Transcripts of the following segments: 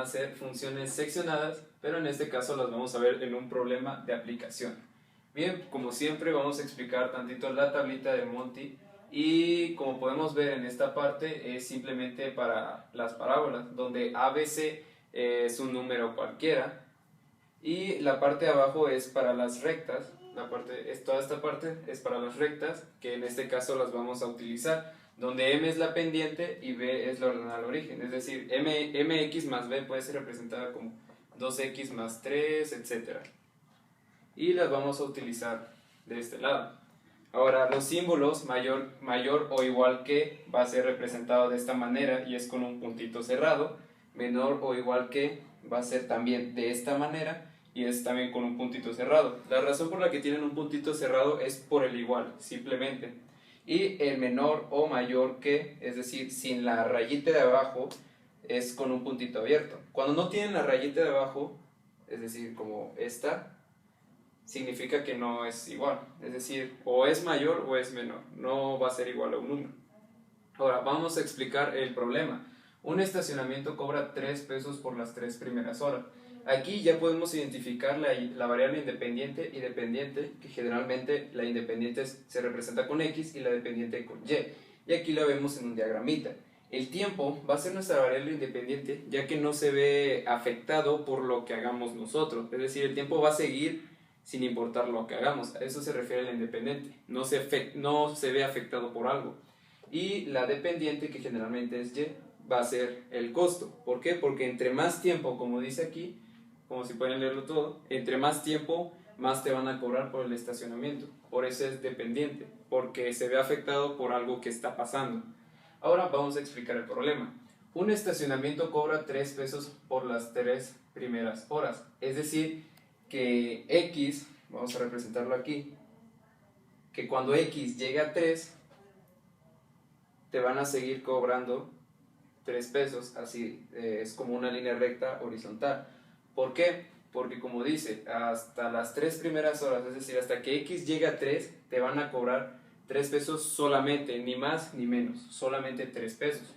ser funciones seccionadas, pero en este caso las vamos a ver en un problema de aplicación. Bien, como siempre vamos a explicar tantito la tablita de Monty y como podemos ver en esta parte es simplemente para las parábolas, donde ABC es un número cualquiera y la parte de abajo es para las rectas. Toda esta parte es para las rectas, que en este caso las vamos a utilizar, donde m es la pendiente y b es la ordenada al origen, es decir, mx más b puede ser representada como 2x más 3, etc. Y las vamos a utilizar de este lado. Ahora, los símbolos mayor o igual que va a ser representado de esta manera y es con un puntito cerrado. Menor o igual que va a ser también de esta manera y es también con un puntito cerrado. La razón por la que tienen un puntito cerrado es por el igual, simplemente. Y el menor o mayor que, es decir, sin la rayita de abajo, es con un puntito abierto. Cuando no tienen la rayita de abajo, es decir, como esta, significa que no es igual, es decir, o es mayor o es menor, no va a ser igual a un número. Ahora, vamos a explicar el problema. Un estacionamiento cobra 3 pesos por las 3 primeras horas. Aquí ya podemos identificar la variable independiente y dependiente, que generalmente la independiente se representa con X y la dependiente con Y. Y aquí la vemos en un diagramita. El tiempo va a ser nuestra variable independiente, ya que no se ve afectado por lo que hagamos nosotros. Es decir, el tiempo va a seguir sin importar lo que hagamos. A eso se refiere la independiente. No se ve afectado por algo. Y la dependiente, que generalmente es Y, va a ser el costo. ¿Por qué? Porque entre más tiempo, como dice aquí, como si pueden leerlo todo, entre más tiempo, más te van a cobrar por el estacionamiento. Por eso es dependiente, porque se ve afectado por algo que está pasando. Ahora vamos a explicar el problema. Un estacionamiento cobra 3 pesos por las 3 primeras horas. Es decir, que X, vamos a representarlo aquí, que cuando X llegue a 3, te van a seguir cobrando 3 pesos, así es como una línea recta horizontal. ¿Por qué? Porque como dice, hasta las 3 primeras horas, es decir, hasta que X llegue a 3, te van a cobrar 3 pesos solamente, ni más ni menos, solamente 3 pesos.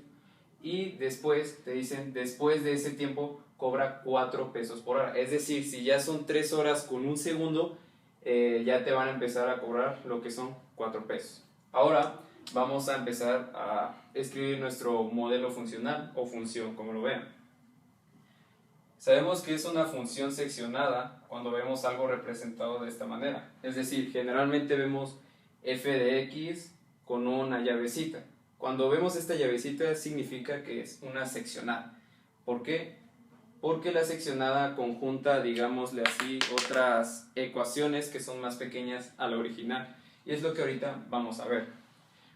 Y después, te dicen, después de ese tiempo, cobra 4 pesos por hora. Es decir, si ya son 3 horas con un segundo, ya te van a empezar a cobrar lo que son 4 pesos. Ahora vamos a empezar a escribir nuestro modelo funcional o función, como lo vean. Sabemos que es una función seccionada cuando vemos algo representado de esta manera. Es decir, generalmente vemos f de x con una llavecita. Cuando vemos esta llavecita significa que es una seccionada. ¿Por qué? Porque la seccionada conjunta, digámosle así, otras ecuaciones que son más pequeñas a la original. Y es lo que ahorita vamos a ver.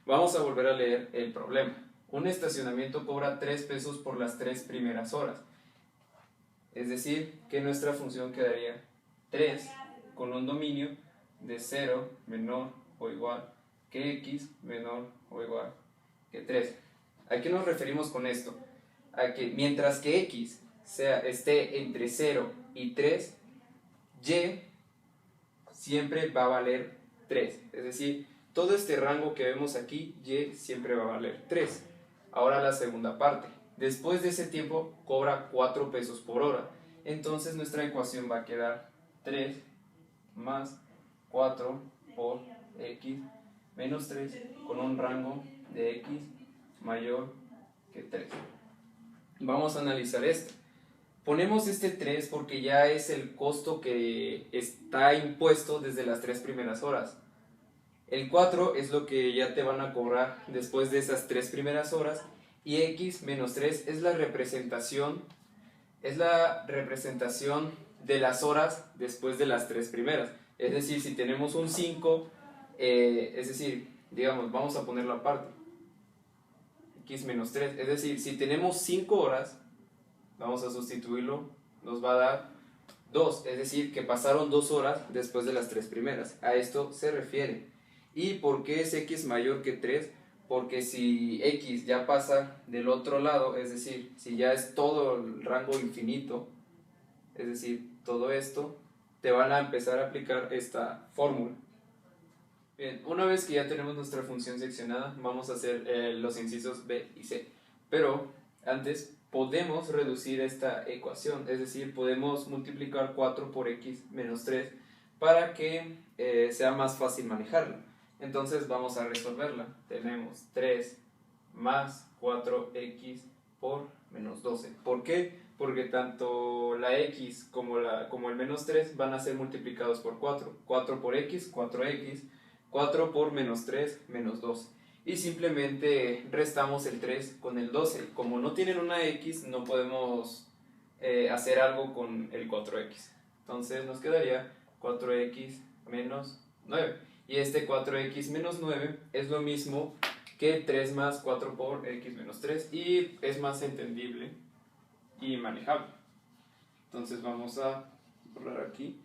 Vamos a volver a leer el problema. Un estacionamiento cobra 3 pesos por las 3 primeras horas. Es decir, que nuestra función quedaría 3 con un dominio de 0 menor o igual que x menor o igual que 3. ¿A qué nos referimos con esto? A que mientras que x esté entre 0 y 3, y siempre va a valer 3. Es decir, todo este rango que vemos aquí, y siempre va a valer 3. Ahora la segunda parte. Después de ese tiempo cobra 4 pesos por hora. Entonces nuestra ecuación va a quedar 3 más 4 por x menos 3 con un rango de x mayor que 3. Vamos a analizar esto. Ponemos este 3 porque ya es el costo que está impuesto desde las 3 primeras horas. El 4 es lo que ya te van a cobrar después de esas 3 primeras horas y x menos 3 es la representación de las horas después de las 3 primeras. Es decir, si tenemos un 5, es decir, digamos, vamos a ponerlo aparte, x menos 3, es decir, si tenemos 5 horas, vamos a sustituirlo, nos va a dar 2, es decir, que pasaron 2 horas después de las 3 primeras. A esto se refiere. ¿Y por qué es x mayor que 3? Porque si x ya pasa del otro lado, es decir, si ya es todo el rango infinito, es decir, todo esto, te van a empezar a aplicar esta fórmula. Bien, una vez que ya tenemos nuestra función seccionada, vamos a hacer los incisos B y C. Pero antes podemos reducir esta ecuación, es decir, podemos multiplicar 4 por x menos 3 para que sea más fácil manejarla. Entonces vamos a resolverla. Tenemos 3 más 4x por menos 12. ¿Por qué? Porque tanto la x como el menos 3 van a ser multiplicados por 4. 4 por x, 4x, 4 por menos 3, menos 12. Y simplemente restamos el 3 con el 12. Como no tienen una x, no podemos hacer algo con el 4x. Entonces nos quedaría 4x menos 9. Y este 4x menos 9 es lo mismo que 3 más 4 por x menos 3. Y es más entendible y manejable. Entonces vamos a borrar aquí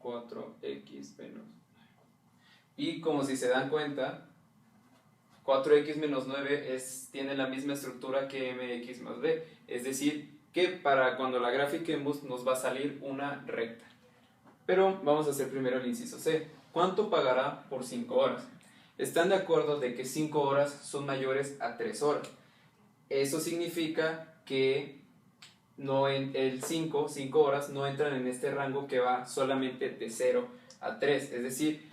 4x menos. Y como si se dan cuenta, 4x menos 9 tiene la misma estructura que mx más b. Es decir, que para cuando la grafiquemos nos va a salir una recta. Pero vamos a hacer primero el inciso C. ¿Cuánto pagará por 5 horas? Están de acuerdo de que 5 horas son mayores a 3 horas. Eso significa que el 5 horas no entran en este rango que va solamente de 0 a 3. Es decir,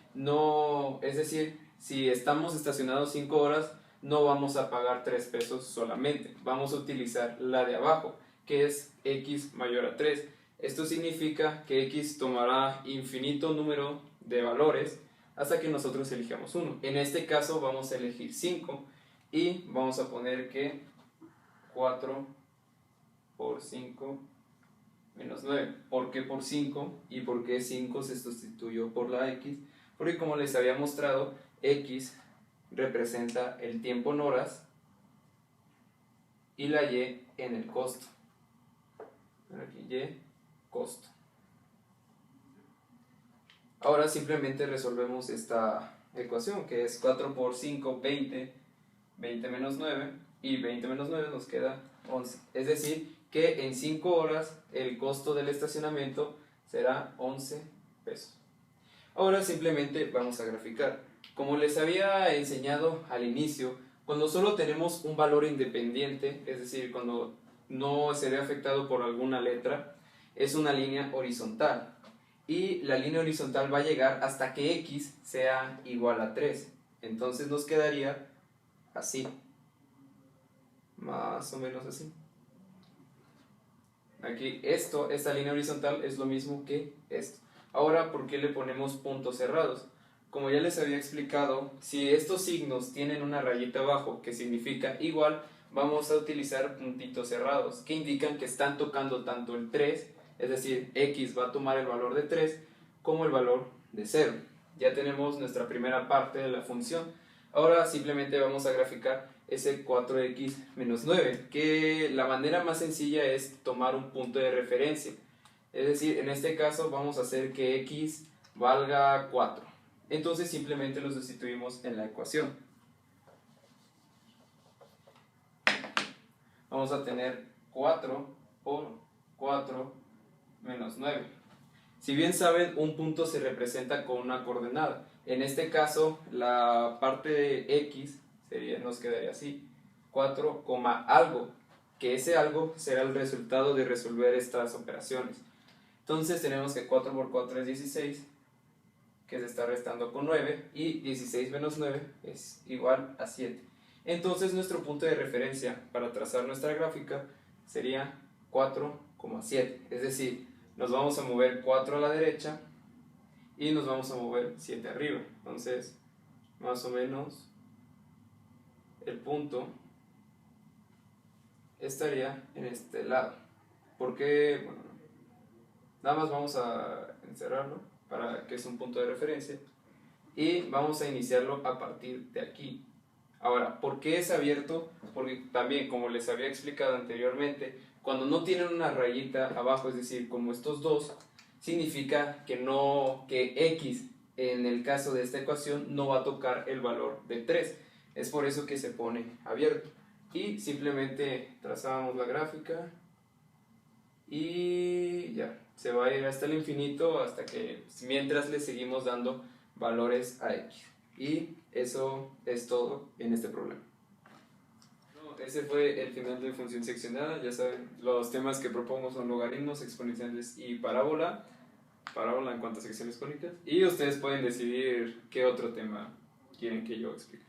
si estamos estacionados 5 horas, no vamos a pagar 3 pesos solamente. Vamos a utilizar la de abajo, que es x mayor a 3. Esto significa que x tomará infinito número de valores hasta que nosotros elijamos uno. En este caso vamos a elegir 5 y vamos a poner que 4 por 5 menos 9. ¿Por qué por 5? ¿Y por qué 5 se sustituyó por la x? Porque como les había mostrado, x representa el tiempo en horas y la y en el costo. Aquí y, costo. Ahora simplemente resolvemos esta ecuación, que es 4 por 5, 20, 20 menos 9, y 20 menos 9 nos queda 11. Es decir, que en 5 horas el costo del estacionamiento será 11 pesos. Ahora simplemente vamos a graficar. Como les había enseñado al inicio, cuando solo tenemos un valor independiente, es decir, cuando no se ve afectado por alguna letra, es una línea horizontal. Y la línea horizontal va a llegar hasta que x sea igual a 3. Entonces nos quedaría así. Más o menos así. Aquí esta línea horizontal es lo mismo que esto. Ahora, ¿por qué le ponemos puntos cerrados? Como ya les había explicado, si estos signos tienen una rayita abajo que significa igual, vamos a utilizar puntitos cerrados que indican que están tocando tanto el 3, es decir, x va a tomar el valor de 3, como el valor de 0. Ya tenemos nuestra primera parte de la función. Ahora simplemente vamos a graficar ese 4x menos 9, que la manera más sencilla es tomar un punto de referencia. Es decir, en este caso vamos a hacer que x valga 4. Entonces simplemente lo sustituimos en la ecuación. Vamos a tener 4 por 4 menos 9. Si bien saben, un punto se representa con una coordenada. En este caso, la parte de x nos quedaría así, 4, algo, que ese algo será el resultado de resolver estas operaciones. Entonces tenemos que 4 por 4 es 16, que se está restando con 9, y 16 menos 9 es igual a 7. Entonces nuestro punto de referencia para trazar nuestra gráfica sería 4,7, es decir, nos vamos a mover 4 a la derecha y nos vamos a mover 7 arriba. Entonces, más o menos, el punto estaría en este lado. Porque, bueno, nada más vamos a encerrarlo para que es un punto de referencia y vamos a iniciarlo a partir de aquí. Ahora, ¿por qué es abierto? Porque también, como les había explicado anteriormente, cuando no tienen una rayita abajo, es decir, como estos dos, significa que x en el caso de esta ecuación no va a tocar el valor de 3. Es por eso que se pone abierto. Y simplemente trazamos la gráfica y ya, se va a ir hasta el infinito mientras le seguimos dando valores a x. Y eso es todo en este problema. ese fue el final de función seccionada. Ya saben, los temas que propongo son logaritmos, exponenciales y parábola. Parábola en cuanto a secciones cónicas. Y ustedes pueden decidir qué otro tema quieren que yo explique.